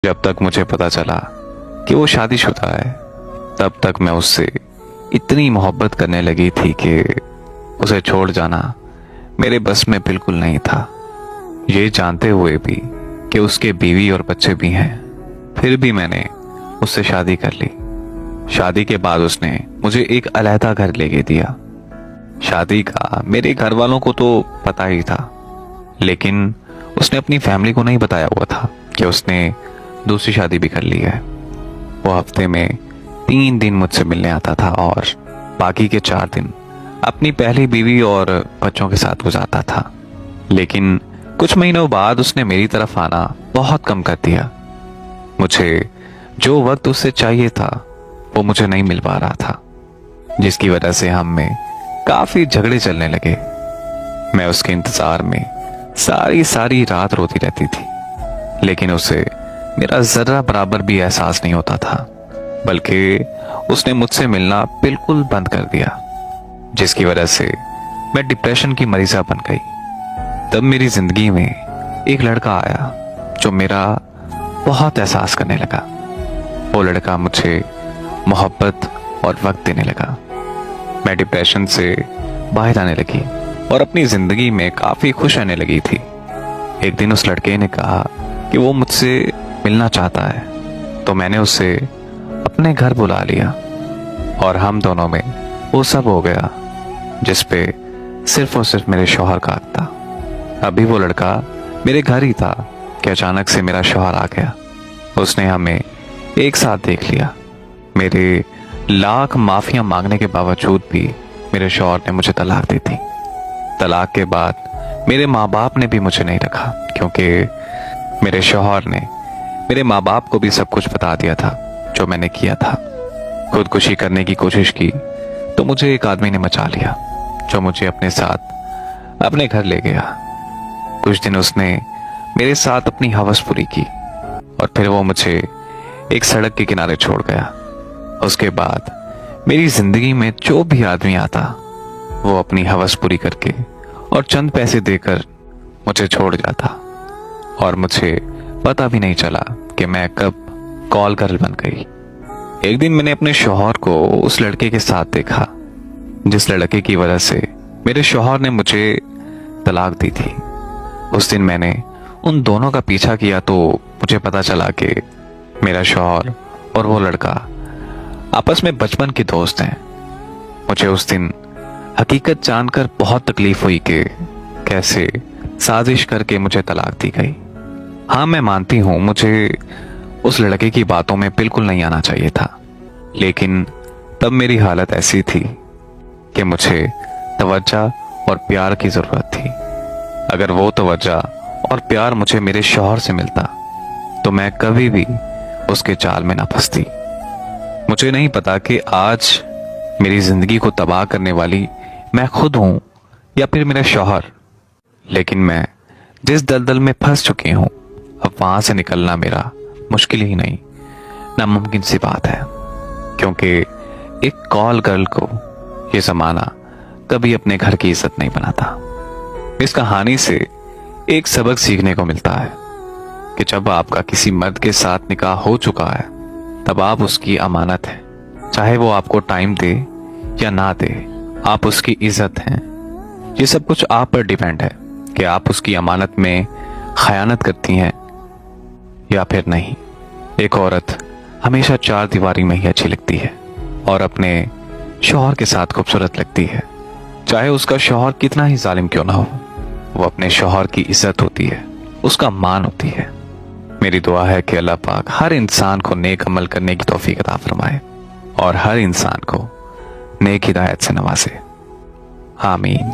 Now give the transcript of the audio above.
जब तक मुझे पता चला कि वो शादीशुदा है, तब तक मैं उससे इतनी मोहब्बत करने लगी थी कि उसे छोड़ जाना मेरे बस में बिल्कुल नहीं था। ये जानते हुए भी कि उसके बीवी और बच्चे भी हैं, फिर भी मैंने उससे शादी कर ली। शादी के बाद उसने मुझे एक अलहदा घर लेके दिया। शादी का मेरे घर वालों को तो पता ही था, लेकिन उसने अपनी फैमिली को नहीं बताया हुआ था कि उसने दूसरी शादी भी कर ली है। वो हफ्ते में 3 दिन मुझसे मिलने आता था और बाकी के 4 दिन अपनी पहली बीवी और बच्चों के साथ गुजारता था। लेकिन कुछ महीनों बाद उसने मेरी तरफ आना बहुत कम कर दिया। मुझे जो वक्त उससे चाहिए था वो मुझे नहीं मिल पा रहा था, जिसकी वजह से हम में काफी झगड़े चलने लगे। मैं उसके इंतजार में सारी रात रोती रहती थी, लेकिन उसे मेरा जर्रा बराबर भी एहसास नहीं होता था, बल्कि उसने मुझसे मिलना बिल्कुल बंद कर दिया, जिसकी वजह से मैं डिप्रेशन की मरीजा बन गई। तब मेरी जिंदगी में एक लड़का आया जो मेरा बहुत एहसास करने लगा। वो लड़का मुझे मोहब्बत और वक्त देने लगा। मैं डिप्रेशन से बाहर आने लगी और अपनी जिंदगी में काफी खुश रहने लगी थी। एक दिन उस लड़के ने कहा कि वो मुझसे मिलना चाहता है, तो मैंने उसे अपने घर बुला लिया और हम दोनों में वो सब हो गया जिस पे सिर्फ और सिर्फ मेरे शौहर का हक था। अभी वो लड़का मेरे घर ही था कि अचानक से मेरा शौहर आ गया। उसने हमें एक साथ देख लिया। मेरे लाख माफियां मांगने के बावजूद भी मेरे शौहर ने मुझे तलाक दी थी। तलाक के बाद मेरे माँ बाप ने भी मुझे नहीं रखा, क्योंकि मेरे शौहर ने मेरे माँ बाप को भी सब कुछ बता दिया था जो मैंने किया था। खुदकुशी करने की कोशिश की तो मुझे एक आदमी ने मचा लिया, जो मुझे अपने साथ अपने घर ले गया। कुछ दिन उसने मेरे साथ अपनी हवस पूरी की और फिर वो मुझे एक सड़क के किनारे छोड़ गया। उसके बाद मेरी जिंदगी में जो भी आदमी आता वो अपनी हवस पूरी करके और चंद पैसे देकर मुझे छोड़ जाता, और मुझे पता भी नहीं चला कि मैं कब कॉल गर्ल बन गई। एक दिन मैंने अपने शौहर को उस लड़के के साथ देखा जिस लड़के की वजह से मेरे शौहर ने मुझे तलाक दी थी। उस दिन मैंने उन दोनों का पीछा किया तो मुझे पता चला कि मेरा शौहर और वो लड़का आपस में बचपन के दोस्त हैं। मुझे उस दिन हकीकत जानकर बहुत तकलीफ हुई कि कैसे साजिश करके मुझे तलाक दी गई। हाँ, मैं मानती हूं मुझे उस लड़के की बातों में बिल्कुल नहीं आना चाहिए था, लेकिन तब मेरी हालत ऐसी थी कि मुझे तवज्जो और प्यार की जरूरत थी। अगर वो तवज्जो और प्यार मुझे मेरे शौहर से मिलता तो मैं कभी भी उसके जाल में ना फंसती। मुझे नहीं पता कि आज मेरी जिंदगी को तबाह करने वाली मैं खुद हूं या फिर मेरा शौहर, लेकिन मैं जिस दलदल में फंस चुकी हूं, अब वहां से निकलना मेरा मुश्किल ही नहीं, नामुमकिन सी बात है, क्योंकि एक कॉल गर्ल को ये जमाना कभी अपने घर की इज्जत नहीं बनाता। इस कहानी से एक सबक सीखने को मिलता है कि जब आपका किसी मर्द के साथ निकाह हो चुका है तब आप उसकी अमानत है। चाहे वो आपको टाइम दे या ना दे, आप उसकी इज्जत हैं। ये सब कुछ आप पर डिपेंड है कि आप उसकी अमानत में खयानत करती हैं या फिर नहीं। एक औरत हमेशा 4 दीवारी में ही अच्छी लगती है और अपने शौहर के साथ खूबसूरत लगती है, चाहे उसका शौहर कितना ही जालिम क्यों ना हो। वो अपने शौहर की इज्जत होती है, उसका मान होती है। मेरी दुआ है कि अल्लाह पाक हर इंसान को नेक अमल करने की तौफीक अता फरमाए और हर इंसान को नेक हिदायत से नवाजे। आमीन।